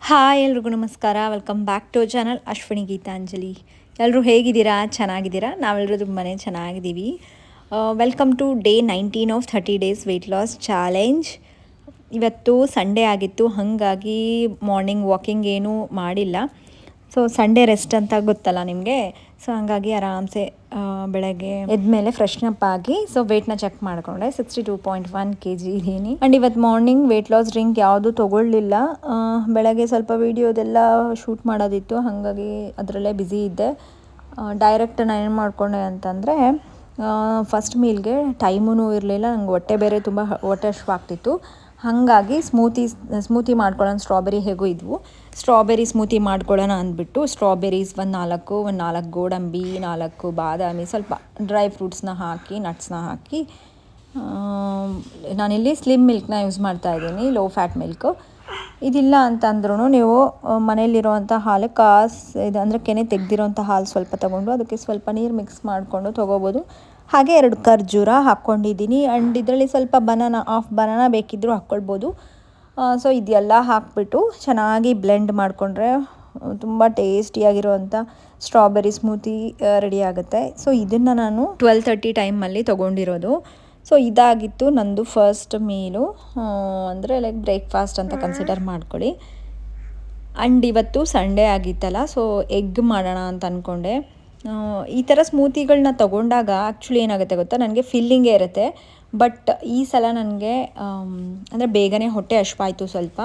Hi ಎಲ್ರಿಗೂ ನಮಸ್ಕಾರ. Welcome back to channel Ashwini Geetanjali. ಎಲ್ಲರೂ ಹೇಗಿದ್ದೀರಾ? ಚೆನ್ನಾಗಿದ್ದೀರಾ? ನಾವೆಲ್ಲರೂ ತುಂಬಾ ಚೆನ್ನಾಗಿದ್ದೀವಿ. Welcome to day 19 of 30 days weight loss challenge. ಇವತ್ತು ಸಂಡೇ ಆಗಿತ್ತು, ಹಾಗಾಗಿ ಮಾರ್ನಿಂಗ್ ವಾಕಿಂಗ್ ಏನೂ ಮಾಡಿಲ್ಲ. ಸೊ ಸಂಡೇ ರೆಸ್ಟ್ ಅಂತ ಗೊತ್ತಲ್ಲ ನಿಮಗೆ. ಸೊ ಹಾಗಾಗಿ ಆರಾಮ್ಸೆ ಬೆಳಗ್ಗೆ ಎದ್ಮೇಲೆ ಫ್ರೆಶ್ನಪ್ ಆಗಿ ಸೊ ವೆಯ್ಟ್ನ ಚೆಕ್ ಮಾಡಿಕೊಂಡೆ. 62.1 kg ಇದ್ದೀನಿ. ಆ್ಯಂಡ್ ಇವತ್ತು ಮಾರ್ನಿಂಗ್ ವೆಯ್ಟ್ ಲಾಸ್ ಡ್ರಿಂಕ್ ಯಾವುದೂ ತೊಗೊಳ್ಳಿಲ್ಲ. ಬೆಳಗ್ಗೆ ಸ್ವಲ್ಪ ವೀಡಿಯೋದೆಲ್ಲ ಶೂಟ್ ಮಾಡೋದಿತ್ತು, ಹಾಗಾಗಿ ಅದರಲ್ಲೇ ಬ್ಯುಸಿ ಇದ್ದೆ. ಡೈರೆಕ್ಟ್ ನಾನು ಏನು ಮಾಡಿಕೊಂಡೆ ಅಂತಂದರೆ, ಫಸ್ಟ್ ಮೀಲ್ಗೆ ಟೈಮೂ ಇರಲಿಲ್ಲ, ನಂಗೆ ಹೊಟ್ಟೆ ಬೇರೆ ತುಂಬ ಹೊಟ್ಟೆ ಹಶ್ವಾಗ್ತಿತ್ತು. ಹಾಗಾಗಿ ಸ್ಮೂತಿ ಮಾಡ್ಕೊಳ್ಳೋಣ. ಸ್ಟ್ರಾಬೆರಿ ಹೇಗೂ ಇದ್ವು, ಸ್ಟ್ರಾಬೆರಿ ಸ್ಮೂತಿ ಮಾಡ್ಕೊಳ್ಳೋಣ ಅಂದ್ಬಿಟ್ಟು ಸ್ಟ್ರಾಬೆರೀಸ್ ಒಂದು 4 ಗೋಡಂಬಿ, 4 ಬಾದಾಮಿ, ಸ್ವಲ್ಪ ಡ್ರೈ ಫ್ರೂಟ್ಸ್ನ ಹಾಕಿ, ನಟ್ಸ್ನ ಹಾಕಿ, ನಾನಿಲ್ಲಿ ಸ್ಲಿಮ್ ಮಿಲ್ಕ್ನ ಯೂಸ್ ಮಾಡ್ತಾಯಿದ್ದೀನಿ, ಲೋ ಫ್ಯಾಟ್ ಮಿಲ್ಕು. ಇದಿಲ್ಲ ಅಂತಂದ್ರೂ ನೀವು ಮನೇಲಿರೋವಂಥ ಹಾಲು ಇದು ಅಂದರೆ ಕೆನೆ ತೆಗೆದಿರೋಂಥ ಹಾಲು ಸ್ವಲ್ಪ ತೊಗೊಂಡು ಅದಕ್ಕೆ ಸ್ವಲ್ಪ ನೀರು ಮಿಕ್ಸ್ ಮಾಡಿಕೊಂಡು ತೊಗೋಬೋದು. ಹಾಗೆ 2 ಖರ್ಜೂರ ಹಾಕ್ಕೊಂಡಿದ್ದೀನಿ. ಆ್ಯಂಡ್ ಇದರಲ್ಲಿ ಸ್ವಲ್ಪ ಬನಾನಾ ಬೇಕಿದ್ದರೂ ಹಾಕ್ಕೊಳ್ಬೋದು. ಸೊ ಇದೆಲ್ಲ ಹಾಕ್ಬಿಟ್ಟು ಚೆನ್ನಾಗಿ ಬ್ಲೆಂಡ್ ಮಾಡಿಕೊಂಡ್ರೆ ತುಂಬ ಟೇಸ್ಟಿಯಾಗಿರೋವಂಥ ಸ್ಟ್ರಾಬೆರಿ ಸ್ಮೂತಿ ರೆಡಿ ಆಗುತ್ತೆ. ಸೊ ಇದನ್ನು ನಾನು 12:30 ಟೈಮಲ್ಲಿ ತೊಗೊಂಡಿರೋದು. ಸೊ ಇದಾಗಿತ್ತು ನಂದು ಫಸ್ಟ್ ಮೀಲು, ಅಂದರೆ ಲೈಕ್ ಬ್ರೇಕ್ಫಾಸ್ಟ್ ಅಂತ ಕನ್ಸಿಡರ್ ಮಾಡ್ಕೊಳ್ಳಿ. ಆ್ಯಂಡ್ ಇವತ್ತು ಸಂಡೇ ಆಗಿತ್ತಲ್ಲ, ಸೊ ಎಗ್ ಮಾಡೋಣ ಅಂತ ಅಂದ್ಕೊಂಡೆ. ಈ ಥರ ಸ್ಮೂತಿಗಳನ್ನ ತೊಗೊಂಡಾಗ ಆ್ಯಕ್ಚುಲಿ ಏನಾಗುತ್ತೆ ಗೊತ್ತಾ, ನನಗೆ ಫಿಲ್ಲಿಂಗೇ ಇರುತ್ತೆ. ಬಟ್ ಈ ಸಲ ನನಗೆ ಅಂದರೆ ಬೇಗನೆ ಹೊಟ್ಟೆ ಹಶ್ವಾಯಿತು ಸ್ವಲ್ಪ.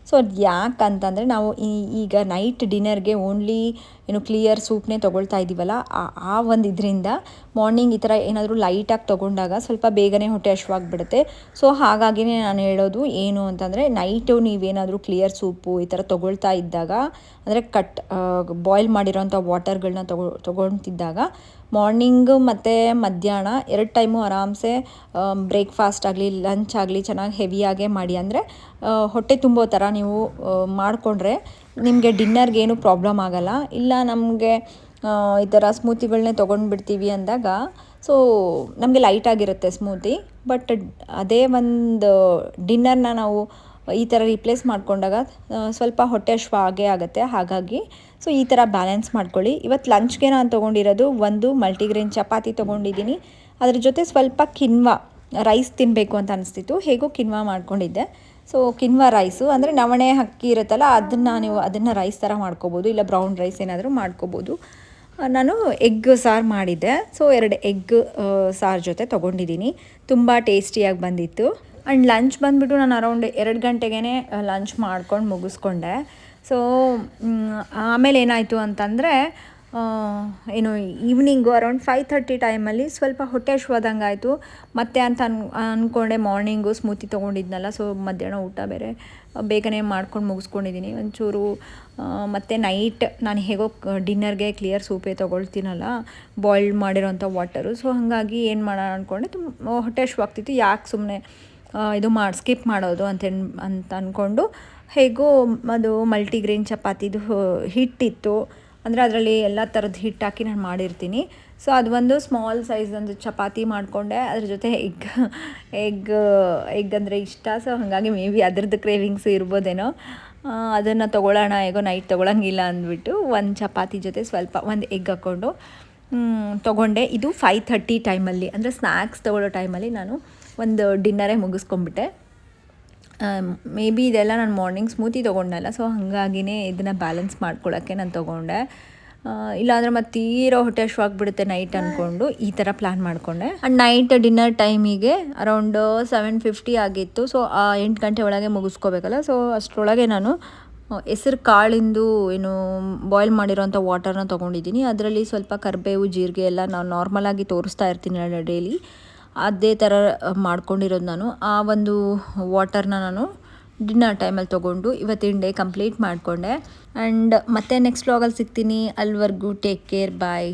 ಸೊ ಅದು ಯಾಕಂತಂದರೆ ನಾವು ಈಗ ನೈಟ್ ಡಿನ್ನರ್ಗೆ ಓನ್ಲಿ ಕ್ಲಿಯರ್ ಸೂಪ್ನೇ ತೊಗೊಳ್ತಾ ಇದ್ದೀವಲ್ಲ, ಆ ಒಂದು ಇದರಿಂದ ಮಾರ್ನಿಂಗ್ ಈ ಥರ ಏನಾದರೂ ಲೈಟಾಗಿ ತೊಗೊಂಡಾಗ ಸ್ವಲ್ಪ ಬೇಗನೆ ಹೊಟ್ಟೆ ಹಶ್ವಾಗ್ಬಿಡುತ್ತೆ. ಸೊ ಹಾಗಾಗಿನೇ ನಾನು ಹೇಳೋದು ಏನು ಅಂತಂದರೆ, ನೈಟು ನೀವೇನಾದರೂ ಕ್ಲಿಯರ್ ಸೂಪು ಈ ಥರ ತೊಗೊಳ್ತಾ ಇದ್ದಾಗ, ಅಂದರೆ ಬಾಯ್ಲ್ ಮಾಡಿರೋಂಥ ವಾಟರ್ಗಳನ್ನ ತೊಗೊಳ್ತಿದ್ದಾಗ ಮಾರ್ನಿಂಗು ಮತ್ತು ಮಧ್ಯಾಹ್ನ 2 ಟೈಮು ಆರಾಮ್ಸೆ ಬ್ರೇಕ್ಫಾಸ್ಟ್ ಆಗಲಿ ಲಂಚ್ ಆಗಲಿ ಚೆನ್ನಾಗಿ ಹೆವಿಯಾಗೇ ಮಾಡಿ. ಅಂದರೆ ಹೊಟ್ಟೆ ತುಂಬೋ ಥರ ನೀವು ಮಾಡಿಕೊಂಡ್ರೆ ನಿಮಗೆ ಡಿನ್ನರ್ಗೆ ಏನೂ ಪ್ರಾಬ್ಲಮ್ ಆಗೋಲ್ಲ. ಇಲ್ಲ ನಮಗೆ ಈ ಥರ ಸ್ಮೂತಿಗಳನ್ನೇ ತೊಗೊಂಡ್ಬಿಡ್ತೀವಿ ಅಂದಾಗ ಸೊ ನಮಗೆ ಲೈಟಾಗಿರುತ್ತೆ ಸ್ಮೂತಿ, ಬಟ್ ಅದೇ ಒಂದು ಡಿನ್ನರ್ನ ನಾವು ಈ ಥರ ರಿಪ್ಲೇಸ್ ಮಾಡಿಕೊಂಡಾಗ ಸ್ವಲ್ಪ ಹೊಟ್ಟೆ ಹಶ್ವಾಗೇ ಆಗುತ್ತೆ. ಹಾಗಾಗಿ ಸೊ ಈ ಥರ ಬ್ಯಾಲೆನ್ಸ್ ಮಾಡ್ಕೊಳ್ಳಿ. ಇವತ್ತು ಲಂಚ್ಗೆ ನಾನು ತೊಗೊಂಡಿರೋದು 1 ಮಲ್ಟಿಗ್ರೇನ್ ಚಪಾತಿ ತೊಗೊಂಡಿದ್ದೀನಿ. ಅದ್ರ ಜೊತೆ ಸ್ವಲ್ಪ ಕಿನ್ವಾ ರೈಸ್ ತಿನ್ನಬೇಕು ಅಂತ ಅನಿಸ್ತಿತ್ತು, ಹೇಗೋ ಕಿನ್ವಾ ಮಾಡ್ಕೊಂಡಿದ್ದೆ. ಸೊ ಕಿನ್ವಾ ರೈಸು ಅಂದರೆ ನವಣೆ ಅಕ್ಕಿ ಇರುತ್ತಲ್ಲ, ಅದನ್ನು ರೈಸ್ ಥರ ಮಾಡ್ಕೋಬೋದು, ಇಲ್ಲ ಬ್ರೌನ್ ರೈಸ್ ಏನಾದರೂ ಮಾಡ್ಕೋಬೋದು. ನಾನು ಎಗ್ ಸಾರು ಮಾಡಿದ್ದೆ. ಸೊ 2 ಎಗ್ ಸಾರು ಜೊತೆ ತೊಗೊಂಡಿದ್ದೀನಿ, ತುಂಬ ಟೇಸ್ಟಿಯಾಗಿ ಬಂದಿತ್ತು. ಆ್ಯಂಡ್ ಲಂಚ್ ಬಂದುಬಿಟ್ಟು ನಾನು ಅರೌಂಡ್ 2 ಗಂಟೆಗೇ ಲಂಚ್ ಮಾಡ್ಕೊಂಡು ಮುಗಿಸ್ಕೊಂಡೆ. ಸೊ ಆಮೇಲೆ ಏನಾಯಿತು ಅಂತಂದರೆ, ಈವ್ನಿಂಗು ಅರೌಂಡ್ 5:30 ಟೈಮಲ್ಲಿ ಸ್ವಲ್ಪ ಹೊಟ್ಟೆ ಹಶ್ವಾದಂಗೆ ಆಯಿತು. ಮತ್ತೆ ಅಂತ ಅಂದ್ಕೊಂಡೆ ಮಾರ್ನಿಂಗು ಸ್ಮೂತಿ ತೊಗೊಂಡಿದ್ನಲ್ಲ, ಸೊ ಮಧ್ಯಾಹ್ನ ಊಟ ಬೇರೆ ಬೇಗನೆ ಮಾಡ್ಕೊಂಡು ಮುಗಿಸ್ಕೊಂಡಿದ್ದೀನಿ ಒಂಚೂರು. ಮತ್ತು ನೈಟ್ ನಾನು ಹೇಗೋ ಡಿನ್ನರ್ಗೆ ಕ್ಲಿಯರ್ ಸೂಪೇ ತೊಗೊಳ್ತೀನಲ್ಲ, ಬಾಯ್ಲ್ಡ್ ಮಾಡಿರೋಂಥ ವಾಟರು. ಸೊ ಹಾಗಾಗಿ ಏನು ಮಾಡೋಣ ಅಂದ್ಕೊಂಡೆ, ಹೊಟ್ಟೆ ಹಶ್ವಾಗ್ತಿತ್ತು, ಯಾಕೆ ಸುಮ್ಮನೆ ಸ್ಕಿಪ್ ಮಾಡೋದು ಅಂತ ಅಂದ್ಕೊಂಡು, ಹೇಗೋ ಅದು ಮಲ್ಟಿಗ್ರೇನ್ ಚಪಾತಿದು ಹಿಟ್ಟಿತ್ತು, ಅಂದರೆ ಅದರಲ್ಲಿ ಎಲ್ಲ ಥರದ ಹಿಟ್ಟು ಹಾಕಿ ನಾನು ಮಾಡಿರ್ತೀನಿ. ಸೊ ಅದು ಒಂದು ಸ್ಮಾಲ್ ಸೈಜ್ ಒಂದು ಚಪಾತಿ ಮಾಡಿಕೊಂಡೆ. ಅದ್ರ ಜೊತೆ ಎಗ್ ಅಂದರೆ ಇಷ್ಟ. ಸೊ ಹಾಗಾಗಿ ಮೇ ಬಿ ಅದ್ರದ್ದು ಕ್ರೇವಿಂಗ್ಸು ಇರ್ಬೋದೇನೋ, ಅದನ್ನು ತೊಗೊಳ್ಳೋಣ ಹೇಗೋ ನೈಟ್ ತೊಗೊಳಂಗಿಲ್ಲ ಅಂದ್ಬಿಟ್ಟು ಒಂದು ಚಪಾತಿ ಜೊತೆ ಸ್ವಲ್ಪ ಒಂದು ಎಗ್ ಹಾಕ್ಕೊಂಡು ತೊಗೊಂಡೆ. ಇದು 5:30 ಟೈಮಲ್ಲಿ, ಅಂದರೆ ಸ್ನ್ಯಾಕ್ಸ್ ತೊಗೊಳ್ಳೋ ಟೈಮಲ್ಲಿ ನಾನು ಒಂದು ಡಿನ್ನರೇ ಮುಗಿಸ್ಕೊಂಬಿಟ್ಟೆ. ಮೇ ಬಿ ಇದೆಲ್ಲ ನಾನು ಮಾರ್ನಿಂಗ್ ಸ್ಮೂತಿ ತೊಗೊಂಡಲ್ಲ, ಸೊ ಹಾಗಾಗಿನೇ ಇದನ್ನು ಬ್ಯಾಲೆನ್ಸ್ ಮಾಡ್ಕೊಳ್ಳೋಕ್ಕೆ ನಾನು ತೊಗೊಂಡೆ. ಇಲ್ಲಾಂದರೆ ಮತ್ತೆ ತೀರೋ ಹೊಟ್ಟೆ ಹಶ್ವಾಗ್ಬಿಡುತ್ತೆ ನೈಟ್ ಅಂದ್ಕೊಂಡು ಈ ಥರ ಪ್ಲ್ಯಾನ್ ಮಾಡಿಕೊಂಡೆ. ಆ್ಯಂಡ್ ನೈಟ್ ಡಿನ್ನರ್ ಟೈಮಿಗೆ ಅರೌಂಡ್ 7:50 ಆಗಿತ್ತು. ಸೊ 8 ಗಂಟೆ ಒಳಗೆ ಮುಗಿಸ್ಕೋಬೇಕಲ್ಲ, ಸೊ ಅಷ್ಟರೊಳಗೆ ನಾನು ಹೆಸರು ಕಾಳಿಂದು ಬಾಯ್ಲ್ ಮಾಡಿರೋಂಥ ವಾಟರ್ನ ತೊಗೊಂಡಿದ್ದೀನಿ. ಅದರಲ್ಲಿ ಸ್ವಲ್ಪ ಕರಿಬೇವು, ಜೀರಿಗೆ ಎಲ್ಲ ನಾನು ನಾರ್ಮಲಾಗಿ ತೋರಿಸ್ತಾ ಇರ್ತೀನಿ ಡೈಲಿ, ಅದೇ ಥರ ಮಾಡ್ಕೊಂಡಿರೋದು ನಾನು. ಆ ಒಂದು ವಾಟರ್ನ ನಾನು ಡಿನ್ನರ್ ಟೈಮಲ್ಲಿ ತೊಗೊಂಡು ಇವತ್ತಿನ ಡೇ ಕಂಪ್ಲೀಟ್ ಮಾಡಿಕೊಂಡೆ. ಆ್ಯಂಡ್ ಮತ್ತೆ ನೆಕ್ಸ್ಟ್ ವ್ಲಾಗಲ್ಲಿ ಸಿಗ್ತೀನಿ. ಅಲ್ಲಿವರೆಗೂ ಟೇಕ್ ಕೇರ್, ಬಾಯ್.